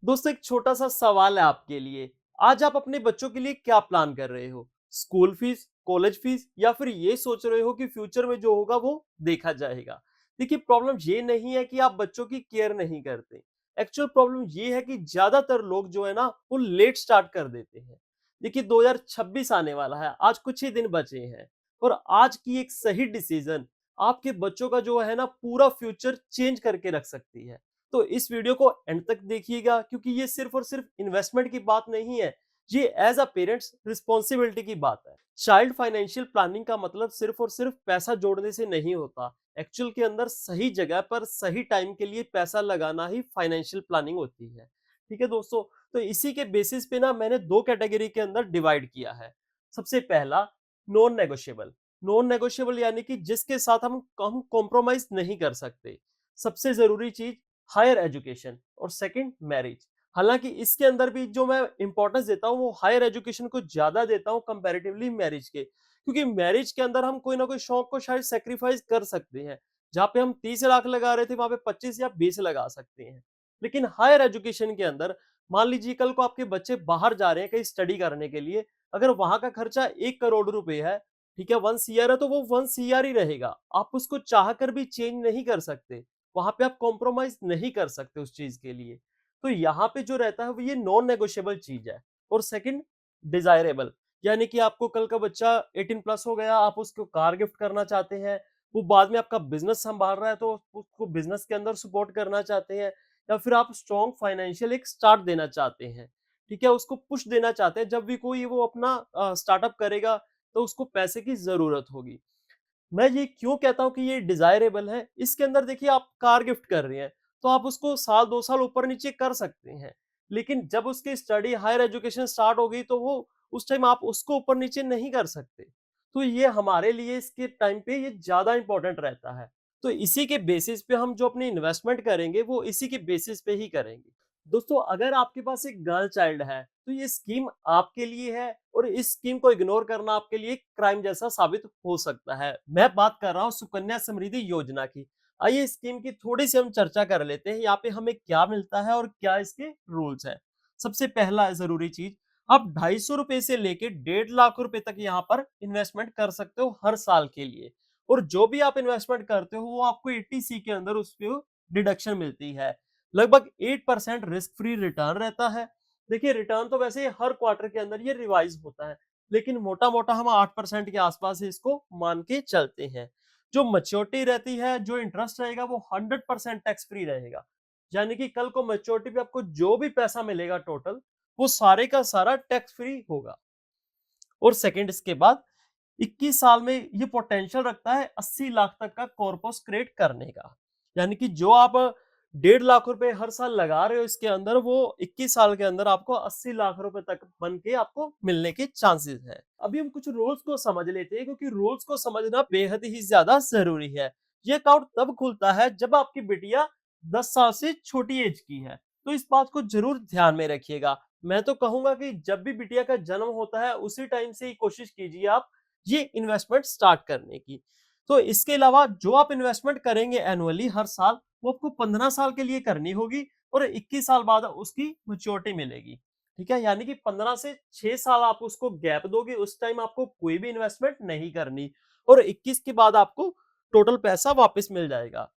दोस्तों एक छोटा सा सवाल है आपके लिए। आज आप अपने बच्चों के लिए क्या प्लान कर रहे हो? स्कूल फीस, कॉलेज फीस या फिर ये सोच रहे हो कि फ्यूचर में जो होगा वो देखा जाएगा? देखिए प्रॉब्लम ये नहीं है कि आप बच्चों की केयर नहीं करते। एक्चुअल प्रॉब्लम ये है कि ज्यादातर लोग जो है ना वो लेट स्टार्ट कर देते हैं। देखिए 2026 आने वाला है, आज कुछ ही दिन बचे हैं और आज की एक सही डिसीजन आपके बच्चों का जो है ना पूरा फ्यूचर चेंज करके रख सकती है। तो इस वीडियो को एंड तक देखिएगा क्योंकि ये सिर्फ और सिर्फ इन्वेस्टमेंट की बात नहीं है, ये एज अ पेरेंट्स रिस्पॉन्सिबिलिटी की बात है। चाइल्ड फाइनेंशियल प्लानिंग का मतलब सिर्फ और सिर्फ पैसा जोड़ने से नहीं होता। एक्चुअल के अंदर सही जगह पर सही टाइम के लिए पैसा लगाना ही फाइनेंशियल प्लानिंग होती है। ठीक है दोस्तों, तो इसी के बेसिस पे ना मैंने दो कैटेगरी के अंदर डिवाइड किया है। सबसे पहला, नॉन नेगोशिएबल। नॉन नेगोशिएबल यानी कि जिसके साथ हम कॉम्प्रोमाइज नहीं कर सकते। सबसे जरूरी चीज हायर एजुकेशन और सेकंड मैरिज। हालांकि इसके अंदर भी जो मैं इंपॉर्टेंस देता हूँ वो हायर एजुकेशन को ज्यादा देता हूँ कंपैरेटिवली मैरिज के, क्योंकि मैरिज के अंदर हम कोई ना कोई शौक को शायद सेक्रीफाइस कर सकते हैं। जहाँ पे हम 30 लाख लगा रहे थे वहां पे 25 या 20 लगा सकते हैं। लेकिन हायर एजुकेशन के अंदर मान लीजिए कल को आपके बच्चे बाहर जा रहे हैं कहीं स्टडी करने के लिए, अगर वहां का खर्चा 1 करोड़ रुपए है, ठीक है 1 CR है, तो वो 1 CR ही रहेगा। आप उसको चाह कर भी चेंज नहीं कर सकते, वहां पे आप कॉम्प्रोमाइज नहीं कर सकते उस चीज के लिए। तो यहाँ पे जो रहता है वो ये नॉन नेगोशिएबल चीज है। और सेकंड, डिजायरेबल, यानी कि आपको कल का बच्चा 18+ हो गया, आप उसको कार गिफ्ट करना चाहते हैं, वो बाद में आपका बिजनेस संभाल रहा है तो उसको बिजनेस के अंदर सपोर्ट करना चाहते हैं, या फिर आप स्ट्रॉन्ग फाइनेंशियल एक स्टार्ट देना चाहते हैं। ठीक है, उसको पुश देना चाहते हैं, जब भी कोई वो अपना स्टार्टअप करेगा तो उसको पैसे की जरूरत होगी। मैं ये क्यों कहता हूँ कि ये डिजायरेबल है, इसके अंदर देखिए आप कार गिफ्ट कर रहे हैं तो आप उसको साल 2 साल ऊपर नीचे कर सकते हैं। लेकिन जब उसकी स्टडी हायर एजुकेशन स्टार्ट हो गई तो वो उस टाइम आप उसको ऊपर नीचे नहीं कर सकते। तो ये हमारे लिए इसके टाइम पे ये ज्यादा इंपॉर्टेंट रहता है। तो इसी के बेसिस पे हम जो अपनी इन्वेस्टमेंट करेंगे वो इसी के बेसिस पे ही करेंगे। दोस्तों अगर आपके पास एक गर्ल चाइल्ड है तो ये स्कीम आपके लिए है, और इस स्कीम को इग्नोर करना आपके लिए क्राइम जैसा साबित हो सकता है। मैं बात कर रहा हूँ सुकन्या समृद्धि योजना की। आइए इस स्कीम की थोड़ी सी हम चर्चा कर लेते हैं, यहाँ पे हमें क्या मिलता है और क्या इसके रूल्स है। सबसे पहला जरूरी चीज, आप 250 रुपए से लेके 1.5 लाख रुपए तक यहाँ पर इन्वेस्टमेंट कर सकते हो हर साल के लिए। और जो भी आप इन्वेस्टमेंट करते हो वो आपको 80C के अंदर उसको डिडक्शन मिलती है। लगभग 8% रिस्क फ्री रिटर्न रहता है। देखिए रिटर्न तो वैसे हर क्वार्टर के अंदर ये रिवाइज होता है, लेकिन मोटा मोटा हम 8% के आसपास इसको मान के चलते हैं। जो मैच्योरिटी रहती है, जो इंटरेस्ट रहेगा वो 100% टैक्स फ्री रहेगा। यानी कि कल को मैच्योरिटी पे आपको जो भी पैसा मिलेगा टोटल, वो सारे का सारा टैक्स फ्री होगा। और सेकंड, इसके बाद 21 साल में ये पोटेंशियल रखता है 80 लाख तक का कॉर्पस क्रिएट करने का। यानी कि जो आप 1.5 लाख रुपए हर साल लगा रहे हो इसके अंदर, वो 21 साल के अंदर आपको 80 लाख रुपए तक बन के आपको मिलने के चांसेस है। अभी हम कुछ रूल्स को समझ लेते हैं क्योंकि रूल्स को समझना बेहद ही ज्यादा जरूरी है। ये अकाउंट तब खुलता है जब आपकी बिटिया 10 साल से छोटी एज की है, तो इस बात को जरूर ध्यान में रखिएगा। मैं तो कहूंगा कि जब भी बिटिया का जन्म होता है उसी टाइम से ही कोशिश कीजिए आप ये इन्वेस्टमेंट स्टार्ट करने की। तो इसके अलावा जो आप इन्वेस्टमेंट करेंगे एनुअली हर साल, वो आपको 15 साल के लिए करनी होगी और 21 साल बाद उसकी मैच्योरिटी मिलेगी। ठीक है, यानी कि 15 से 6 साल आप उसको गैप दोगे, उस टाइम आपको कोई भी इन्वेस्टमेंट नहीं करनी, और 21 के बाद आपको टोटल पैसा वापस मिल जाएगा।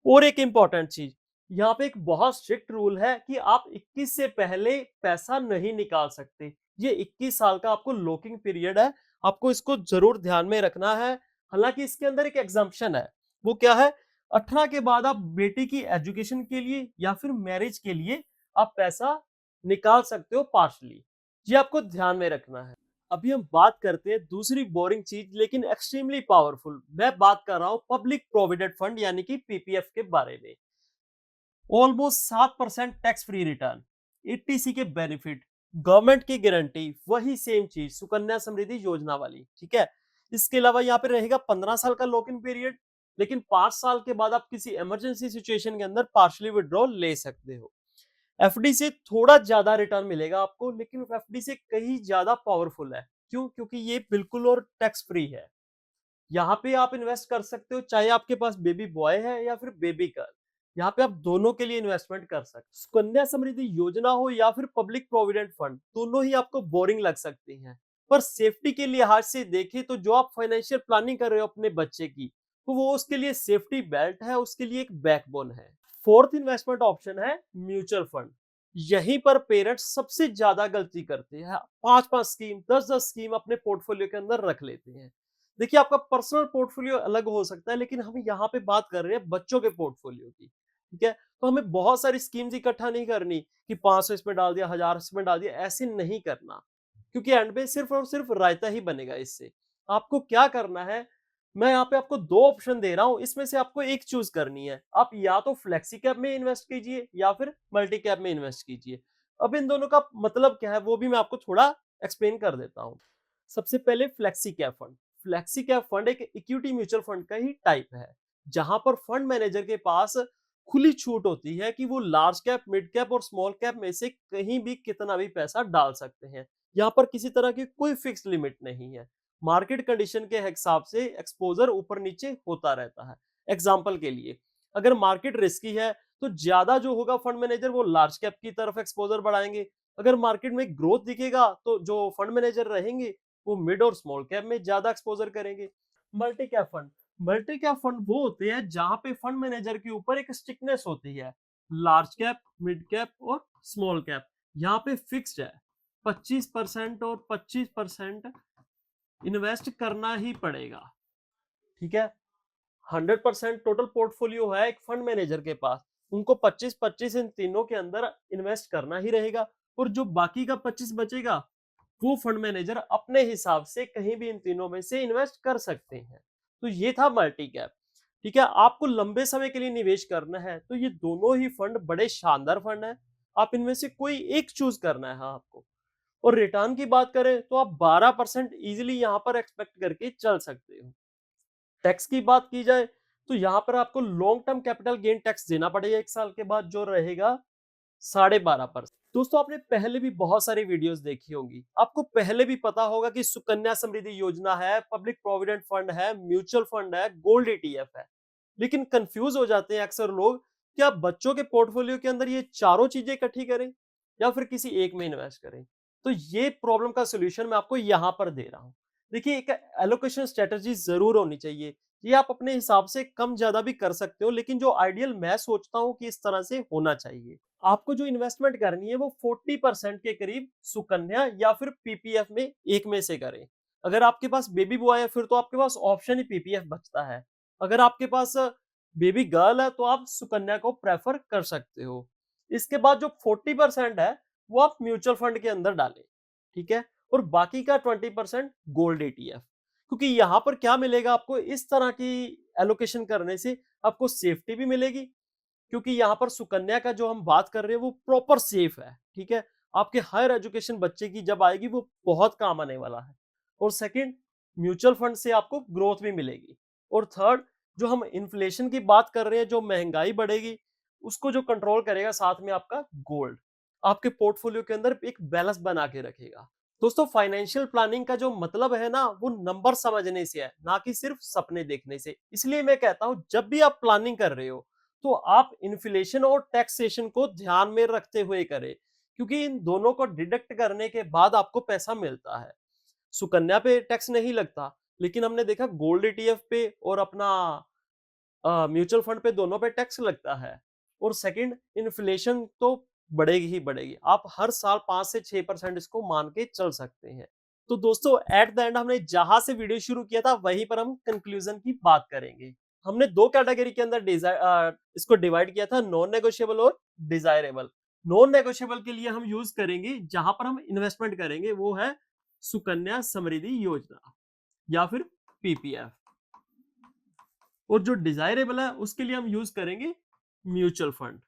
और एक इंपॉर्टेंट चीज, यहाँ पे एक बहुत स्ट्रिक्ट रूल है कि आप 21 से पहले पैसा नहीं निकाल सकते। ये 21 साल का आपको लॉकिंग पीरियड है, आपको इसको जरूर ध्यान में रखना है। हालांकि इसके अंदर एक एग्जाम्पशन है, वो क्या है, 18 के बाद आप बेटी की एजुकेशन के लिए या फिर मैरिज के लिए आप पैसा निकाल सकते हो पार्शली। ये आपको ध्यान में रखना है। अभी हम बात करते हैं दूसरी बोरिंग चीज लेकिन एक्सट्रीमली पावरफुल। मैं बात कर रहा हूं पब्लिक प्रोविडेंट फंड यानी कि पीपीएफ के बारे में। Almost 7% tax free return, 80C के बेनिफिट, गवर्नमेंट की गारंटी, वही सेम चीज सुकन्या समृद्धि योजना वाली। ठीक है, इसके अलावा यहाँ पे रहेगा 15 साल का लॉक इन पीरियड, लेकिन 5 साल के बाद आप किसी इमरजेंसी सिचुएशन के अंदर पार्शली विड्रॉल ले सकते हो। एफडी से थोड़ा ज्यादा रिटर्न मिलेगा आपको, लेकिन एफडी से कहीं ज्यादा पावरफुल है। क्यों? क्योंकि ये बिल्कुल और टैक्स फ्री है। यहाँ पे आप इन्वेस्ट कर सकते हो चाहे आपके पास बेबी बॉय है या फिर बेबी गर्ल। यहाँ पे आप दोनों के लिए इन्वेस्टमेंट कर सकते हैं। सुकन्या समृद्धि योजना हो या फिर पब्लिक प्रोविडेंट फंड, दोनों ही आपको बोरिंग लग सकती हैं, पर सेफ्टी के लिहाज से देखें तो जो आप फाइनेंशियल प्लानिंग कर रहे हो अपने बच्चे की, तो वो उसके लिए सेफ्टी बेल्ट है, उसके लिए एक बैकबोन है। फोर्थ इन्वेस्टमेंट ऑप्शन है म्यूचुअल फंड। यहीं पर पेरेंट्स सबसे ज्यादा गलती करते हैं, 5-5 स्कीम, 10-10 स्कीम अपने पोर्टफोलियो के अंदर रख लेते हैं। देखिए, आपका पर्सनल पोर्टफोलियो अलग हो सकता है, लेकिन हम यहाँ पे बात कर रहे हैं बच्चों के पोर्टफोलियो की, ठीक है? तो हमें बहुत सारी स्कीम्स इकट्ठा नहीं करनी कि 500 इसमें डाल दिया, 1000 इसमें डाल दिया, ऐसे नहीं करना, क्योंकि एंड में सिर्फ और सिर्फ रायता ही बनेगा इससे। आपको क्या करना है, मैं यहाँ पे आपको 2 ऑप्शन दे रहा हूँ, इसमें से आपको एक चूज़ करनी है। आप या तो फ्लेक्सी कैप में इन्वेस्ट कीजिए या फिर मल्टी कैप में इन्वेस्ट कीजिए। अब इन दोनों का मतलब क्या है, वो भी मैं आपको थोड़ा एक्सप्लेन कर देता हूँ। सबसे पहले flexi cap fund. Flexi cap fund एक इक्विटी म्यूचुअल फंड का ही टाइप है, जहां पर फंड मैनेजर के पास खुली छूट होती है कि वो लार्ज कैप, मिड कैप और स्मॉल कैप में से कहीं भी कितना भी पैसा डाल सकते हैं। यहाँ पर किसी तरह की कोई फिक्स लिमिट नहीं है। मार्केट कंडीशन के हिसाब से एक्सपोजर ऊपर नीचे होता रहता है। एग्जाम्पल के लिए, अगर मार्केट रिस्की है तो ज्यादा जो होगा फंड मैनेजर वो लार्ज कैप की तरफ एक्सपोजर बढ़ाएंगे। अगर मार्केट में ग्रोथ दिखेगा तो जो फंड मैनेजर रहेंगे वो मिड और स्मॉल कैप में ज्यादा एक्सपोजर करेंगे। Multi cap fund, multi cap fund वो होते हैं जहां पे फंड मैनेजर के ऊपर एक स्टिकनेस होती है। लार्ज कैप, मिड कैप और स्मॉल कैप यहाँ पे फिक्स्ड है। 25% और 25% इन्वेस्ट करना ही पड़ेगा, ठीक है? 100% टोटल पोर्टफोलियो है एक फंड मैनेजर के पास, उनको 25-25 इन तीनों के अंदर इन्वेस्ट करना ही रहेगा, और जो बाकी का 25 बचेगा वो फंड मैनेजर अपने हिसाब से कहीं भी इन तीनों में से इन्वेस्ट कर सकते हैं। तो ये था मल्टी कैप, ठीक है? आपको लंबे समय के लिए निवेश करना है तो ये दोनों ही फंड बड़े शानदार फंड है, आप इनमें से कोई एक चूज करना है आपको। और रिटर्न की बात करें तो आप 12% इजीली यहाँ पर एक्सपेक्ट करके चल सकते हो। टैक्स की बात की जाए तो यहाँ पर आपको long term capital gain tax देना पड़ेगा 1 साल के बाद, जो रहेगा 12.5%। दोस्तों, आपने पहले भी बहुत सारी वीडियोस देखी होंगी, आपको पहले भी पता होगा कि सुकन्या समृद्धि योजना है, पब्लिक प्रोविडेंट फंड है, म्यूचुअल फंड है, गोल्ड ईटीएफ है। लेकिन कंफ्यूज हो जाते हैं अक्सर लोग, क्या बच्चों के पोर्टफोलियो के अंदर ये चारों चीजें इकट्ठी करें या फिर किसी एक में इन्वेस्ट करें? तो ये प्रॉब्लम का सोल्यूशन मैं आपको यहां पर दे रहा हूं। देखिए, एक एलोकेशन स्ट्रेटजी जरूर होनी चाहिए। ये आप अपने हिसाब से कम ज्यादा भी कर सकते हो, लेकिन जो आइडियल मैं सोचता हूं कि इस तरह से होना चाहिए। आपको जो इन्वेस्टमेंट करनी है वो 40% के करीब सुकन्या या फिर पीपीएफ में एक में से करें। अगर आपके पास बेबी बॉय है फिर तो आपके पास ऑप्शन ही पीपीएफ बचता है। अगर आपके पास बेबी गर्ल है तो आप सुकन्या को प्रेफर कर सकते हो। इसके बाद जो 40% है वो आप म्यूचुअल फंड के अंदर डालें, ठीक है? और बाकी का 20% गोल्ड ईटीएफ। क्योंकि यहाँ पर क्या मिलेगा आपको, इस तरह की एलोकेशन करने से आपको सेफ्टी भी मिलेगी, क्योंकि यहाँ पर सुकन्या का जो हम बात कर रहे हैं वो प्रॉपर सेफ है, ठीक है? आपके हायर एजुकेशन बच्चे की जब आएगी वो बहुत काम आने वाला है। और सेकंड, म्यूचुअल फंड से आपको ग्रोथ भी मिलेगी। और थर्ड, जो हम इन्फ्लेशन की बात कर रहे हैं, जो महंगाई बढ़ेगी उसको जो कंट्रोल करेगा साथ में आपका गोल्ड, आपके पोर्टफोलियो के अंदर एक बैलेंस बना के रखेगा। दोस्तों, फाइनेंशियल प्लानिंग का जो मतलब है ना, वो नंबर समझने से है, ना कि सिर्फ सपने देखने से। इसलिए मैं कहता हूं जब भी आप प्लानिंग कर रहे हो तो आप इन्फ्लेशन और टैक्सेशन को ध्यान में रखते हुए करें, क्योंकि इन दोनों को डिडक्ट करने के बाद आपको पैसा मिलता है। सुकन्या पे टैक्स नहीं लगता, लेकिन हमने देखा गोल्ड ईटीएफ पे और अपना म्यूचुअल फंड पे दोनों पे टैक्स लगता है। और सेकंड, इन्फ्लेशन तो बढ़ेगी ही बढ़ेगी, आप हर साल 5 से 6% इसको मान के चल सकते हैं। तो दोस्तों, एट द एंड हमने जहां से वीडियो शुरू किया था वहीं पर हम कंक्लूजन की बात करेंगे। हमने दो कैटेगरी के अंदर इसको डिवाइड किया था, नॉन नेगोशिएबल और डिजायरेबल। नॉन नेगोशिएबल के लिए हम यूज करेंगे, जहां पर हम इन्वेस्टमेंट करेंगे, वो है सुकन्या समृद्धि योजना या फिर पीपीएफ। और जो डिजायरेबल है उसके लिए हम यूज करेंगे म्यूचुअल फंड।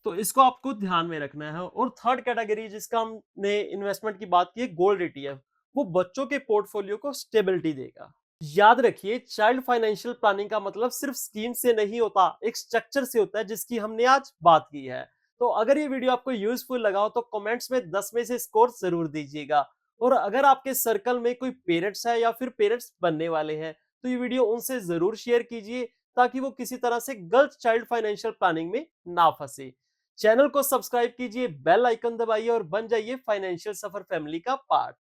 तो इसको आपको ध्यान में रखना है। और थर्ड कैटेगरी जिसका हमने इन्वेस्टमेंट की बात की है, गोल्ड ईटीएफ, वो बच्चों के पोर्टफोलियो को स्टेबिलिटी देगा। याद रखिए, चाइल्ड फाइनेंशियल प्लानिंग का मतलब सिर्फ स्कीम से नहीं होता, एक स्ट्रक्चर से होता है, जिसकी हमने आज बात की है। तो अगर ये वीडियो आपको यूजफुल लगा हो तो कमेंट्स में 10 में से स्कोर जरूर दीजिएगा। और अगर आपके सर्कल में कोई पेरेंट्स है या फिर पेरेंट्स बनने वाले हैं तो ये वीडियो उनसे जरूर शेयर कीजिए, ताकि वो किसी तरह से गलत चाइल्ड फाइनेंशियल प्लानिंग में ना फंसे। चैनल को सब्सक्राइब कीजिए, बेल आइकन दबाइए और बन जाइए फाइनेंशियल सफर फैमिली का पार्ट।